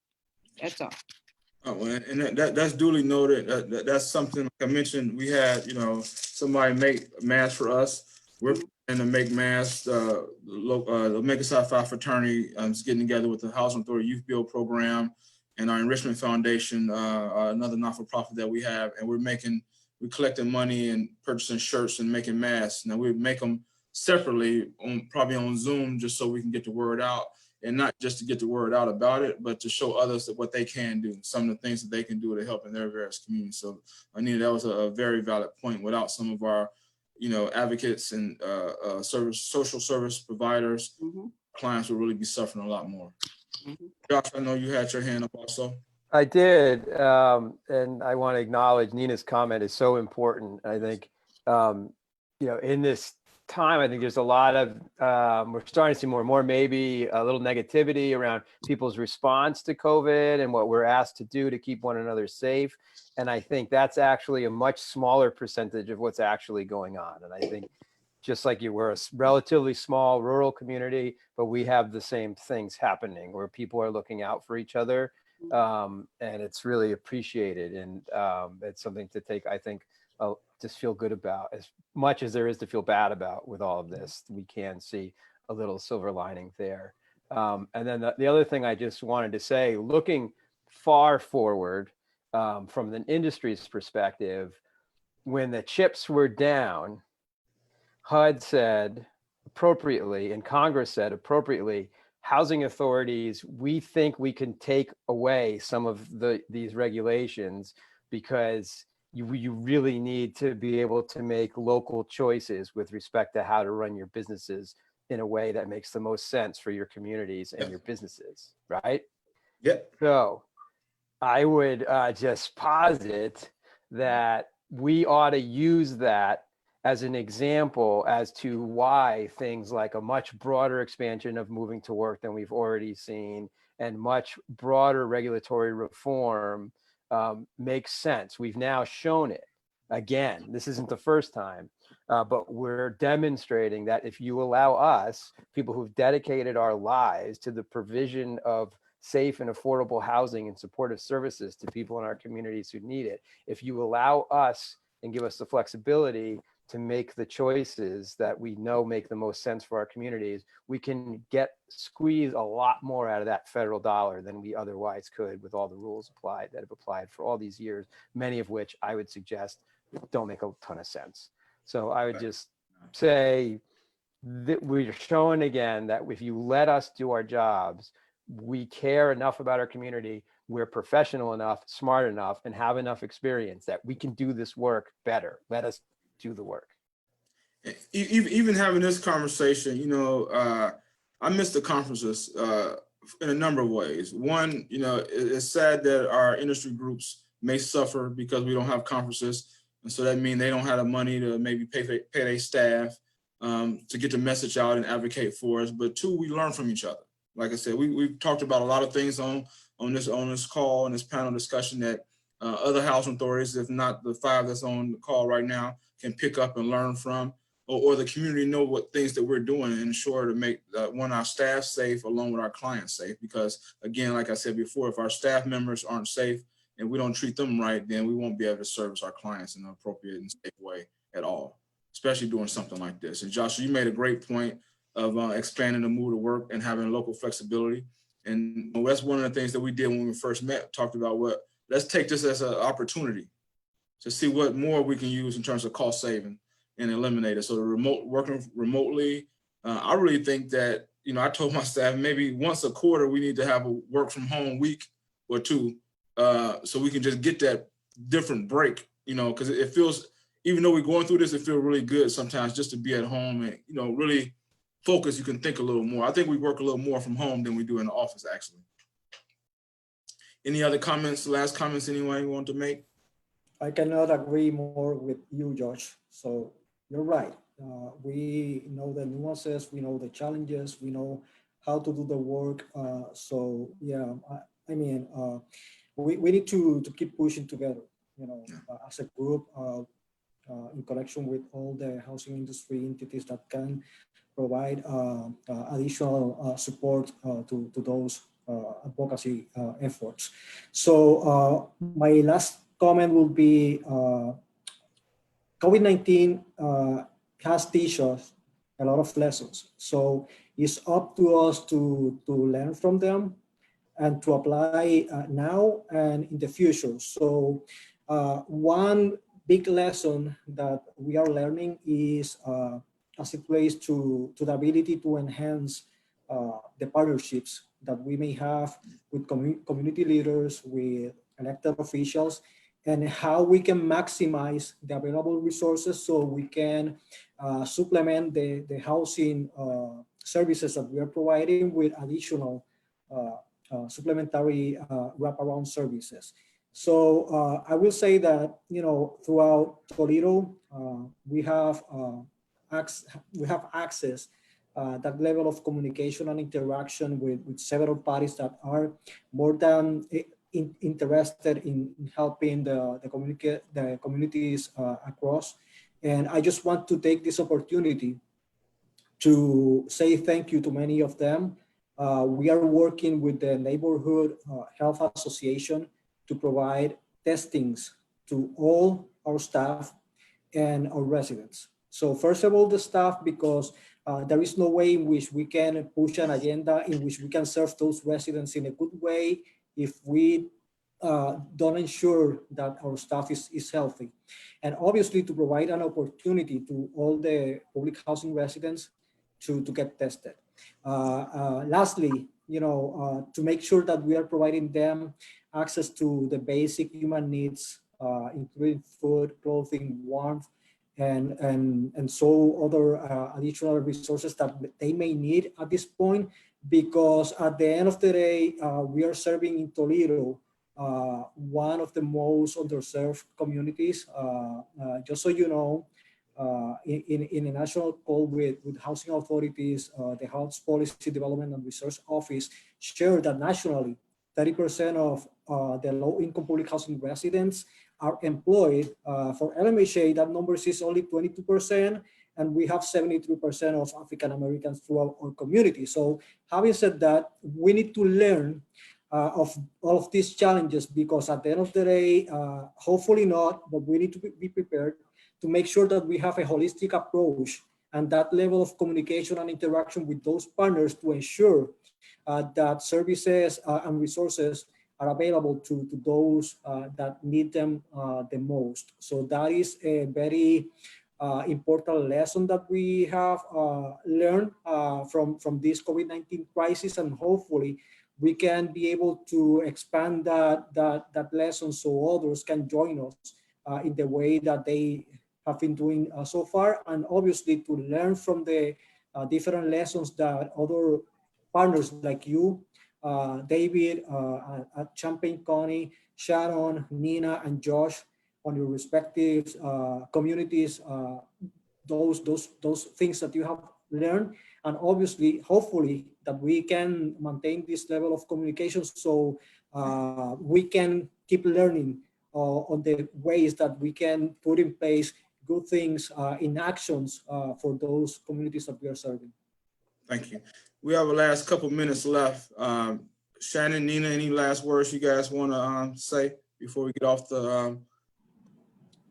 That's all. Oh, and that's duly noted. That's something, like I mentioned, we had, somebody make masks for us. We're going to make masks. The Omega Psi Phi fraternity is getting together with the Housing Authority Youth Build program and our Enrichment Foundation, another not-for-profit that we have, and we're collecting money and purchasing shirts and making masks. Now we make them separately, probably on Zoom, just so we can get the word out. And not just to get the word out about it, but to show others that what they can do, some of the things that they can do to help in their various communities. So, Anita, that was a very valid point. Without some of our, advocates and social service providers, clients will really be suffering a lot more. Josh, I know you had your hand up also. I did, and I want to acknowledge Nina's comment is so important. I think, in this time, I think there's a lot of, we're starting to see more and more, maybe a little negativity around people's response to COVID and what we're asked to do to keep one another safe. And I think that's actually a much smaller percentage of what's actually going on. And I think just like you, we're a relatively small rural community, but we have the same things happening where people are looking out for each other. And it's really appreciated. And it's something to take, I think, just feel good about. As much as there is to feel bad about with all of this, we can see a little silver lining there. And then the other thing I just wanted to say, looking far forward from an industry's perspective, when the chips were down, HUD said appropriately, and Congress said appropriately, housing authorities, we think we can take away some of these regulations because you really need to be able to make local choices with respect to how to run your businesses in a way that makes the most sense for your communities and your businesses, right? Yep. So I would just posit that we ought to use that as an example as to why things like a much broader expansion of moving to work than we've already seen and much broader regulatory reform makes sense. We've now shown it. Again, this isn't the first time, but we're demonstrating that if you allow us, people who've dedicated our lives to the provision of safe and affordable housing and supportive services to people in our communities who need it, if you allow us and give us the flexibility to make the choices that we know make the most sense for our communities, we can squeeze a lot more out of that federal dollar than we otherwise could with all the rules that have applied for all these years, many of which I would suggest don't make a ton of sense. So I would just say that we're showing again that if you let us do our jobs, we care enough about our community, we're professional enough, smart enough, and have enough experience that we can do this work better. Let us do the work. Even having this conversation, I miss the conferences in a number of ways. One, it's sad that our industry groups may suffer because we don't have conferences. And so that means they don't have the money to maybe pay their staff to get the message out and advocate for us. But two, we learn from each other. Like I said, we've talked about a lot of things on this call and this panel discussion that other housing authorities, if not the 5 that's on the call right now, can pick up and learn from, or the community know what things that we're doing and ensure to make our staff safe along with our clients safe. Because again, like I said before, if our staff members aren't safe and we don't treat them right, then we won't be able to service our clients in an appropriate and safe way at all, especially doing something like this. And Josh, you made a great point of expanding the move to work and having local flexibility. And that's one of the things that we did when we first met, talked about let's take this as an opportunity to see what more we can use in terms of cost saving and eliminate it. So the working remotely, I really think that, I told my staff maybe once a quarter, we need to have a work from home week or two so we can just get that different break, because it feels, even though we're going through this, it feels really good sometimes just to be at home and, really focus. You can think a little more. I think we work a little more from home than we do in the office, actually. Any other comments, last comments anyone you want to make? I cannot agree more with you, Josh. So you're right. We know the nuances, we know the challenges, we know how to do the work. So yeah, we need to keep pushing together, as a group in connection with all the housing industry entities that can provide additional support to those advocacy efforts. So my last comment will be COVID-19 has teach us a lot of lessons. So it's up to us to learn from them and to apply now and in the future. So one big lesson that we are learning is as it relates to the ability to enhance the partnerships that we may have with community leaders, with elected officials, and how we can maximize the available resources so we can supplement the housing services that we are providing with additional supplementary wraparound services. So I will say that, throughout Toledo, we have access that level of communication and interaction with several parties that are more than interested in helping the communities across. And I just want to take this opportunity to say thank you to many of them. We are working with the Neighborhood Health Association to provide testings to all our staff and our residents. So first of all, the staff, because there is no way in which we can push an agenda in which we can serve those residents in a good way if we don't ensure that our staff is healthy. And obviously to provide an opportunity to all the public housing residents to get tested. Lastly, to make sure that we are providing them access to the basic human needs, including food, clothing, warmth, and so other additional resources that they may need at this point, because at the end of the day, we are serving in Toledo, one of the most underserved communities. Just so you know, in a national call with housing authorities, the House Policy Development and Research Office shared that nationally, 30% of the low-income public housing residents are employed. For LMHA, that number is only 22%, and we have 73% of African Americans throughout our community. So having said that, we need to learn of all of these challenges, because at the end of the day, hopefully not, but we need to be prepared to make sure that we have a holistic approach and that level of communication and interaction with those partners to ensure that services and resources are available to those that need them the most. So that is a very important lesson that we have learned from this COVID-19 crisis, and hopefully we can be able to expand that lesson so others can join us in the way that they have been doing so far, and obviously to learn from the different lessons that other partners like you, David at Champaign County, Sharon, Nina, and Josh on your respective communities, those things that you have learned, and obviously, hopefully, that we can maintain this level of communication so we can keep learning on the ways that we can put in place good things in actions for those communities that we are serving. Thank you. We have the last couple minutes left. Shannon, Nina, any last words you guys want to say before we get off the?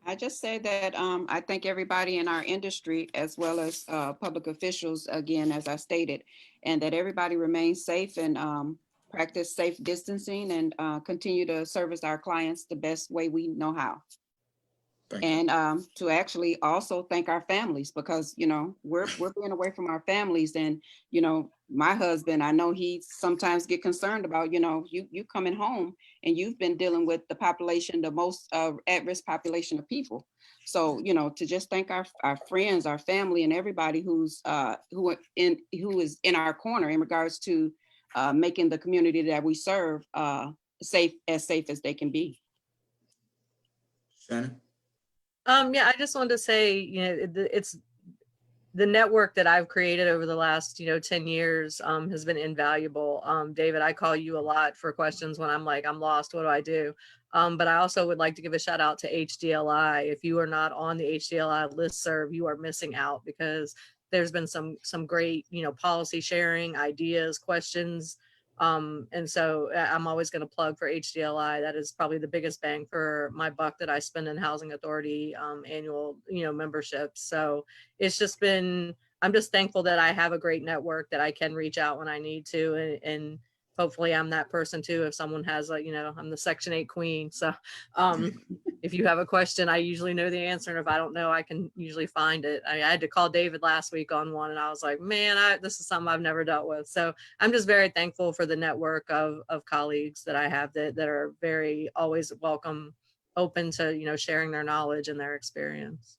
I just say that I thank everybody in our industry as well as public officials, again, as I stated, and that everybody remains safe and practice safe distancing and continue to service our clients the best way we know how. And to actually also thank our families, because, we're being away from our families, and, my husband, I know he sometimes get concerned about, you coming home and you've been dealing with the population, the most at-risk population of people. So, to just thank our friends, our family, and everybody who is in our corner in regards to making the community that we serve safe as they can be. Shannon? Yeah, I just wanted to say, it's the network that I've created over the last, 10 years has been invaluable. David, I call you a lot for questions when I'm like, I'm lost, what do I do? But I also would like to give a shout out to HDLI. If you are not on the HDLI listserv, you are missing out, because there's been some great, policy sharing, ideas, questions. And so I'm always going to plug for HDLI. That is probably the biggest bang for my buck that I spend in Housing Authority annual, memberships. So it's just been, I'm just thankful that I have a great network that I can reach out when I need to. And hopefully I'm that person too. If someone has I'm the Section 8 queen. So if you have a question, I usually know the answer. And if I don't know, I can usually find it. I had to call David last week on one, and I was like, man, this is something I've never dealt with. So I'm just very thankful for the network of colleagues that I have that are very always welcome, open to, sharing their knowledge and their experience.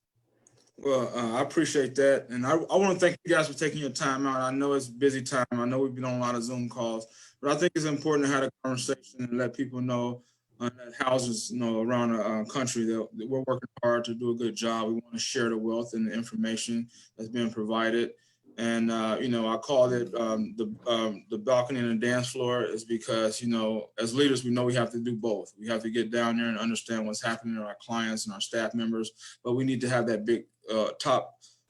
Well, I appreciate that. And I want to thank you guys for taking your time out. I know it's a busy time. I know we've been on a lot of Zoom calls, but I think it's important to have a conversation and let people know that houses, around the country that we're working hard to do a good job. We want to share the wealth and the information that's being provided. And, I called it the balcony and the dance floor is because, as leaders, we know we have to do both. We have to get down there and understand what's happening to our clients and our staff members, but we need to have that big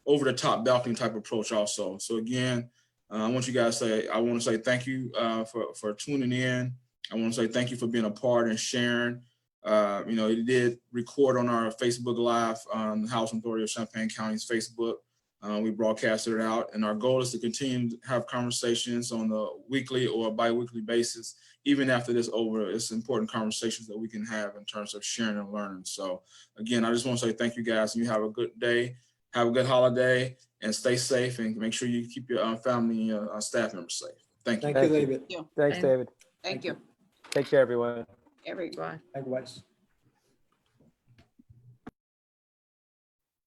over the top balcony type approach also. So again, I want to say thank you for tuning in. I want to say thank you for being a part and sharing. It did record on our Facebook Live on the Housing Authority of Champaign County's Facebook. We broadcasted it out, and our goal is to continue to have conversations on a weekly or bi-weekly basis. Even after this over, it's important conversations that we can have in terms of sharing and learning. So again, I just want to say thank you guys, and you have a good day, have a good holiday, and stay safe, and make sure you keep your family and your staff members safe. Thank you. Thank you, David. Thanks, Thank- David. Thank you. Take care, everyone. Every. Bye. Likewise.